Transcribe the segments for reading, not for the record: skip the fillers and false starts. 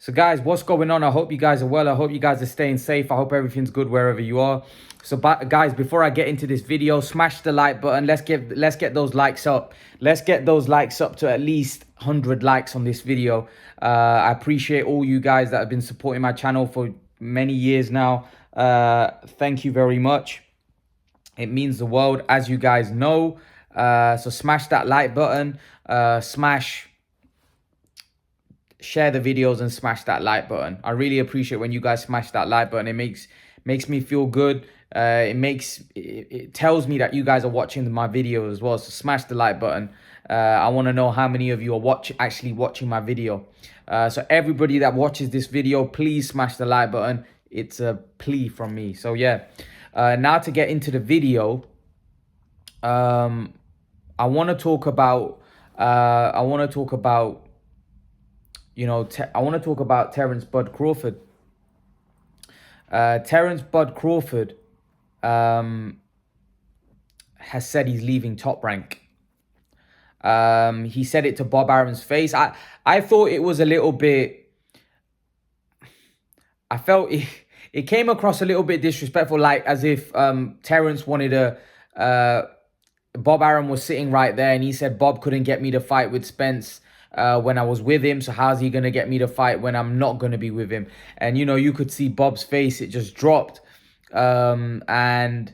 So guys, what's going on? I hope you guys are well. I hope you guys are staying safe. I hope everything's good wherever you are. So guys, before I get into this video, smash the like button. Let's get those likes up. Let's get those likes up to at least 100 likes on this video. I appreciate all you guys that have been supporting my channel for many years now. Thank you very much. It means the world, as you guys know. So smash that like button. Share the videos and smash that like button. I really appreciate when you guys smash that like button. It makes me feel good. It tells me that you guys are watching my videos as well. So smash the like button. I want to know how many of you are actually watching my video. So everybody that watches this video, please smash the like button. It's a plea from me. So yeah, now to get into the video. I want to talk about Terence Bud Crawford. Terence Bud Crawford has said he's leaving Top Rank. He said it to Bob Arum's face. I thought it was a little bit... I felt it came across a little bit disrespectful, like as if Terence wanted Bob Arum was sitting right there and he said Bob couldn't get me to fight with Spence when I was with him, so how's he going to get me to fight when I'm not going to be with him? And, you know, you could see Bob's face, it just dropped. And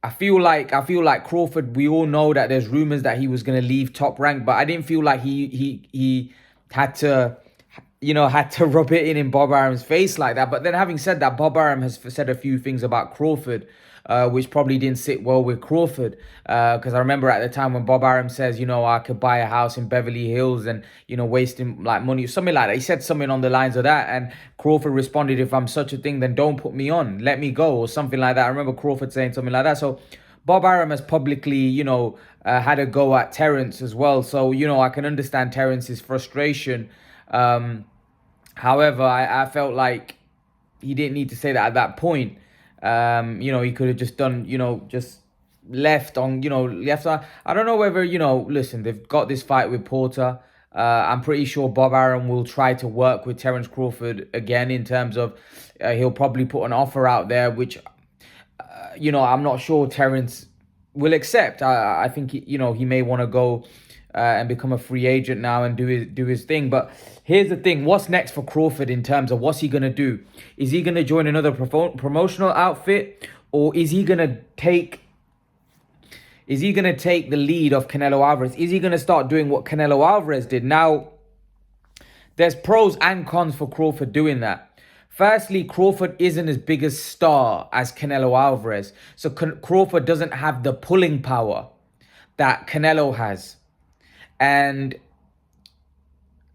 I feel like Crawford, we all know that there's rumors that he was going to leave Top Rank, but I didn't feel like he had to, had to rub it in Bob Arum's face like that. But then having said that, Bob Arum has said a few things about Crawford, which probably didn't sit well with Crawford. Because I remember at the time when Bob Arum says, I could buy a house in Beverly Hills and, wasting like money, something like that. He said something on the lines of that. And Crawford responded, if I'm such a thing, then don't put me on. Let me go, or something like that. I remember Crawford saying something like that. So Bob Arum has publicly, had a go at Terence as well. So, I can understand Terence's frustration. However, I felt like he didn't need to say that at that point. He could have just done, just left on. I don't know whether, listen, they've got this fight with Porter. I'm pretty sure Bob Arum will try to work with Terence Crawford again in terms of he'll probably put an offer out there, which, I'm not sure Terence will accept. I think, he may want to go and become a free agent now and do his thing. But here's the thing. What's next for Crawford in terms of what's he going to do? Is he going to join another promotional outfit? Or is he going to take the lead of Canelo Alvarez? Is he going to start doing what Canelo Alvarez did? Now, there's pros and cons for Crawford doing that. Firstly, Crawford isn't as big a star as Canelo Alvarez. So Crawford doesn't have the pulling power that Canelo has. And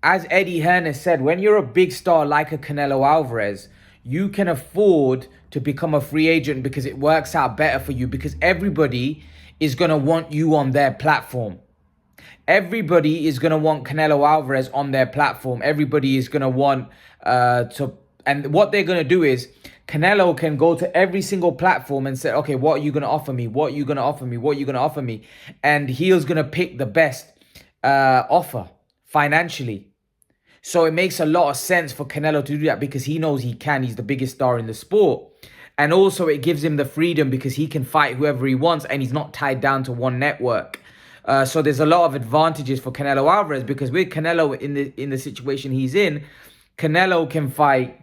as Eddie Hearn has said, when you're a big star like a Canelo Alvarez, you can afford to become a free agent because it works out better for you, because everybody is going to want you on their platform. Everybody is going to want Canelo Alvarez on their platform. Everybody is going to want and what they're going to do is Canelo can go to every single platform and say, okay, what are you going to offer me? What are you going to offer me? What are you going to offer me? And he's going to pick the best offer financially. So it makes a lot of sense for Canelo to do that because he knows he can. He's the biggest star in the sport. And also it gives him the freedom because he can fight whoever he wants and he's not tied down to one network. So there's a lot of advantages for Canelo Alvarez because with Canelo in the situation he's in, Canelo can fight,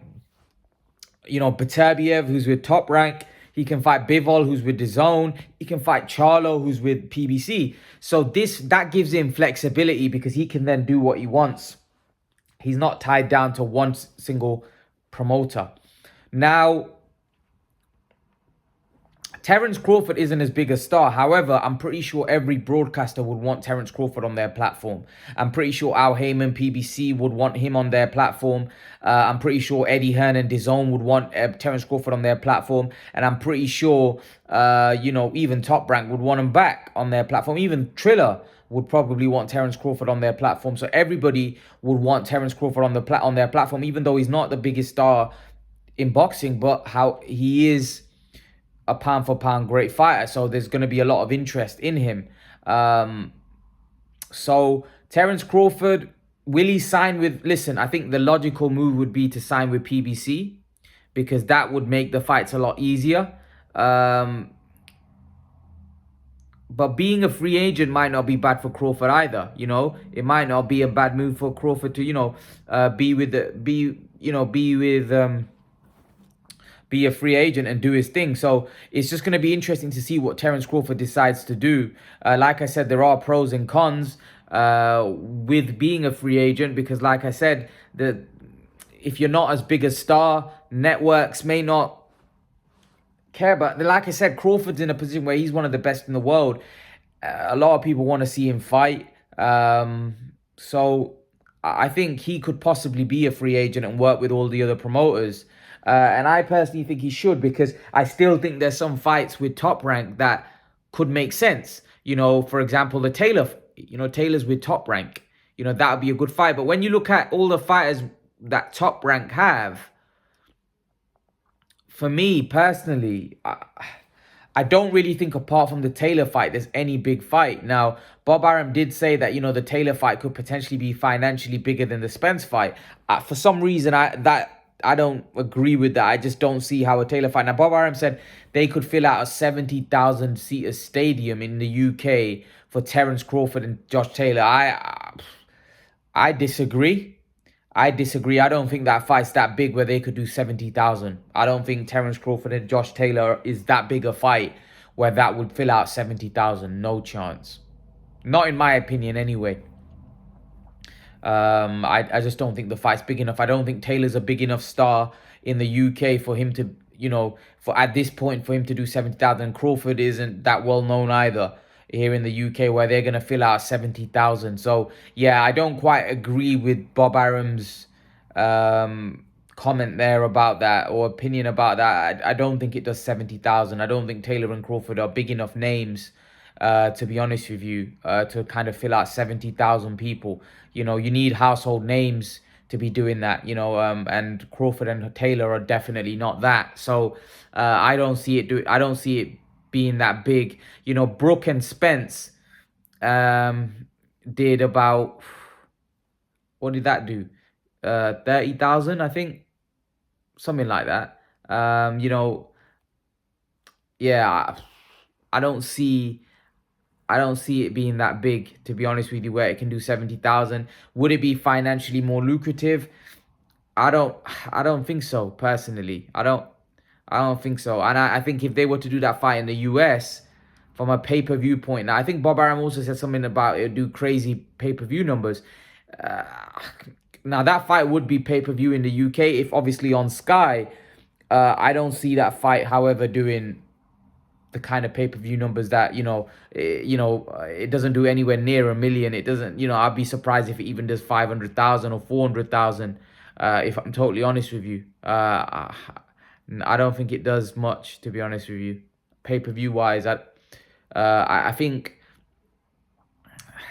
Beterbiev, who's with Top Rank. He can fight Bivol, who's with DAZN. He can fight Charlo, who's with PBC. So that gives him flexibility because he can then do what he wants. He's not tied down to one single promoter. Now, Terence Crawford isn't as big a star. However, I'm pretty sure every broadcaster would want Terence Crawford on their platform. I'm pretty sure Al Heyman, PBC, would want him on their platform. I'm pretty sure Eddie Hearn and DAZN would want Terence Crawford on their platform. And I'm pretty sure, even Top Rank would want him back on their platform. Even Triller would probably want Terence Crawford on their platform. So everybody would want Terence Crawford on their platform, even though he's not the biggest star in boxing, but how he is a pound for pound great fighter. So there's going to be a lot of interest in him. So Terence Crawford will he sign with? Listen, I think the logical move would be to sign with PBC because that would make the fights a lot easier. Um, but being a free agent might not be bad for Crawford either. It might not be a bad move for Crawford to be a free agent and do his thing. So it's just going to be interesting to see what Terence Crawford decides to do. Like I said, there are pros and cons with being a free agent because, like I said, if you're not as big a star, networks may not care. But like I said, Crawford's in a position where he's one of the best in the world. A lot of people want to see him fight. So I think he could possibly be a free agent and work with all the other promoters. And I personally think he should because I still think there's some fights with Top Rank that could make sense. For example, the Taylor, Taylor's with Top Rank. That would be a good fight. But when you look at all the fighters that Top Rank have, for me personally, I don't really think apart from the Taylor fight, there's any big fight. Now, Bob Arum did say that, the Taylor fight could potentially be financially bigger than the Spence fight. For some reason, I don't agree with that. I just don't see how a Taylor fight. Now, Bob Arum said they could fill out a 70,000 seater stadium in the UK for Terence Crawford and Josh Taylor. I disagree. I don't think that fight's that big where they could do 70,000. I don't think Terence Crawford and Josh Taylor is that big a fight where that would fill out 70,000. No chance. Not in my opinion anyway. I just don't think the fight's big enough. I don't think Taylor's a big enough star in the UK for him to, for at this point for him to do 70,000. Crawford isn't that well known either here in the UK where they're going to fill out 70,000. So, yeah, I don't quite agree with Bob Arum's comment there about that or opinion about that. I don't think it does 70,000. I don't think Taylor and Crawford are big enough names, to be honest with you, to kind of fill out 70,000 people. You need household names to be doing that, and Crawford and Taylor are definitely not that. So I don't see it being that big. Brook and Spence did about, what did that do? 30,000, I think, something like that. Yeah, I don't see it being that big, to be honest with you, where it can do 70,000. Would it be financially more lucrative? I don't think so, personally. I don't think so. And I think if they were to do that fight in the US from a pay-per-view point, now I think Bob Arum also said something about it do crazy pay-per-view numbers. Now that fight would be pay-per-view in the UK if obviously on Sky. I don't see that fight, however, doing the kind of pay-per-view numbers that, it doesn't do anywhere near 1 million. It doesn't, I'd be surprised if it even does 500,000 or 400,000, if I'm totally honest with you. I don't think it does much, to be honest with you. Pay-per-view wise, I think,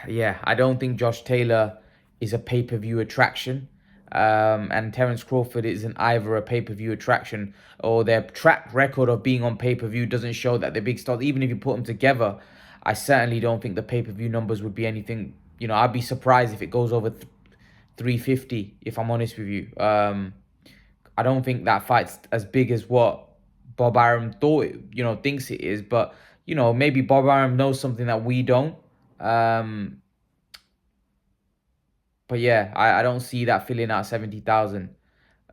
yeah, I don't think Josh Taylor is a pay-per-view attraction. And Terence Crawford isn't either a pay-per-view attraction, or their track record of being on pay-per-view doesn't show that they're big stars. Even if you put them together, I certainly don't think the pay-per-view numbers would be anything. I'd be surprised if it goes over 350, if I'm honest with you. I don't think that fight's as big as what Bob Arum thinks it is. But, maybe Bob Arum knows something that we don't. But yeah, I don't see that filling out 70,000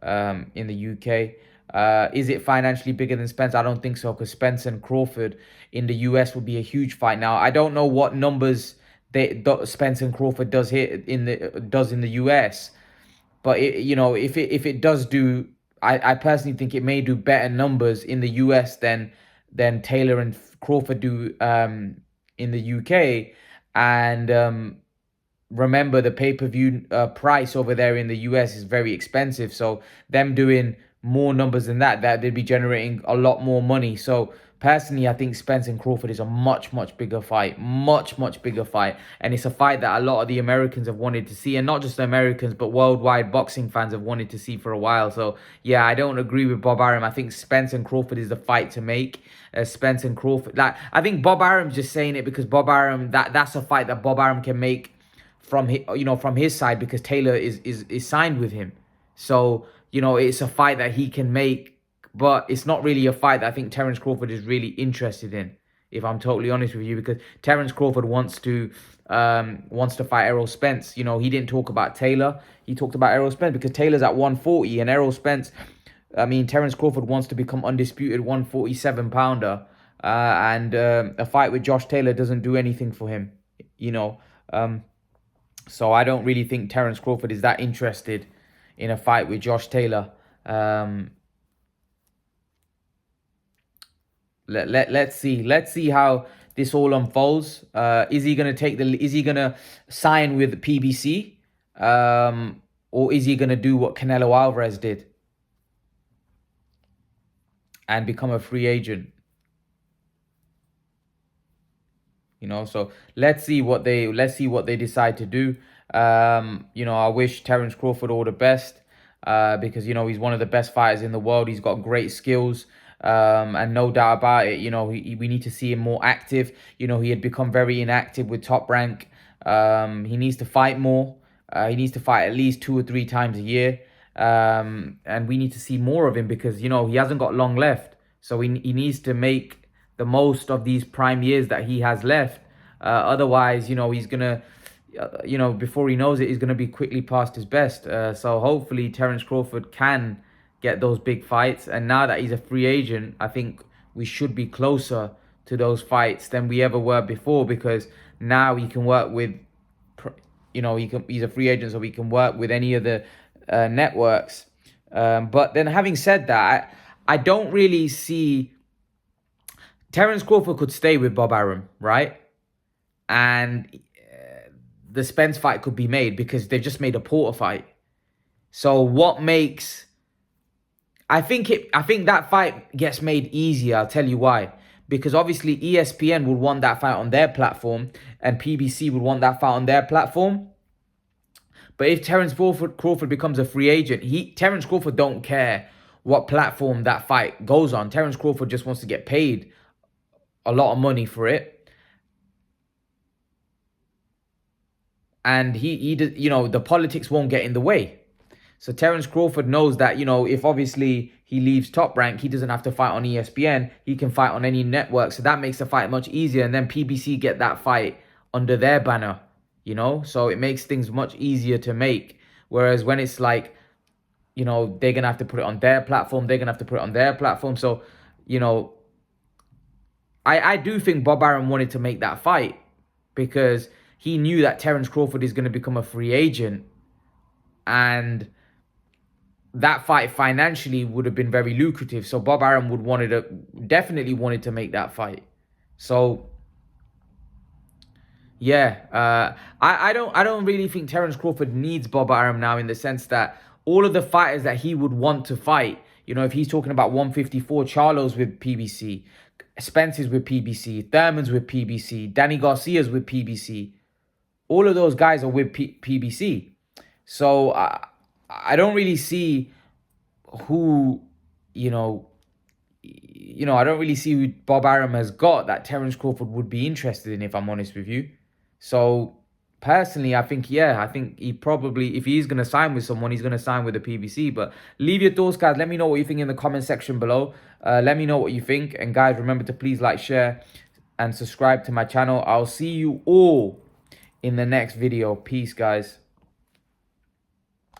in the UK. Is it financially bigger than Spence? I don't think so, because Spence and Crawford in the US would be a huge fight. Now, I don't know what numbers Spence and Crawford does in the US, but if it does do, I personally think it may do better numbers in the US than Taylor and Crawford do in the UK. And remember, the pay-per-view price over there in the US is very expensive. So them doing more numbers than that they'd be generating a lot more money. So personally, I think Spence and Crawford is a much, much bigger fight. Much, much bigger fight. And it's a fight that a lot of the Americans have wanted to see. And not just the Americans, but worldwide boxing fans have wanted to see for a while. So yeah, I don't agree with Bob Arum. I think Spence and Crawford is the fight to make. Spence and Crawford. I think Bob Arum's just saying it because Bob Arum, that's a fight that Bob Arum can make from his, from his side, because Taylor is signed with him. So, it's a fight that he can make, but it's not really a fight that I think Terence Crawford is really interested in, if I'm totally honest with you, because Terence Crawford wants to fight Errol Spence. He didn't talk about Taylor. He talked about Errol Spence because Taylor's at 140 and Errol Spence, Terence Crawford wants to become undisputed 147 pounder. And a fight with Josh Taylor doesn't do anything for him, so I don't really think Terence Crawford is that interested in a fight with Josh Taylor. Let's see how this all unfolds. Is he gonna sign with PBC, or is he gonna do what Canelo Alvarez did and become a free agent? So let's see what they decide to do. I wish Terence Crawford all the best, because he's one of the best fighters in the world. He's got great skills, and no doubt about it. We need to see him more active. He had become very inactive with Top Rank. He needs to fight more. He needs to fight at least 2 or 3 times a year, and we need to see more of him, because he hasn't got long left. So he needs to make the most of these prime years that he has left. Otherwise, he's gonna, before he knows it, he's gonna be quickly past his best. So hopefully Terence Crawford can get those big fights. And now that he's a free agent, I think we should be closer to those fights than we ever were before, because now he can work with, he's a free agent, so he can work with any of the networks. But then having said that, I don't really see... Terence Crawford could stay with Bob Arum, right? And the Spence fight could be made, because they've just made a Porter fight. So what makes... I think that fight gets made easier. I'll tell you why. Because obviously ESPN would want that fight on their platform, and PBC would want that fight on their platform. But if Terence Crawford becomes a free agent, Terence Crawford don't care what platform that fight goes on. Terence Crawford just wants to get paid a lot of money for it. And the politics won't get in the way. So Terence Crawford knows that, if obviously he leaves Top Rank, he doesn't have to fight on ESPN. He can fight on any network. So that makes the fight much easier. And then PBC get that fight under their banner, So it makes things much easier to make. Whereas when it's like, they're going to have to put it on their platform. They're going to have to put it on their platform. So, I do think Bob Arum wanted to make that fight, because he knew that Terence Crawford is going to become a free agent. And that fight financially would have been very lucrative. So Bob Arum definitely wanted to make that fight. So yeah, I don't really think Terence Crawford needs Bob Arum now, in the sense that all of the fighters that he would want to fight, if he's talking about 154, Charlo's with PBC, Spence's with PBC, Thurman's with PBC, Danny Garcia's with PBC. All of those guys are with PBC. So I don't really see who, I don't really see who Bob Arum has got that Terence Crawford would be interested in, if I'm honest with you. So personally, I think he probably, if he's going to sign with someone, he's going to sign with the PBC. But leave your thoughts, guys. Let me know what you think in the comment section below. Let me know what you think. And guys, remember to please like, share, and subscribe to my channel. I'll see you all in the next video. Peace, guys.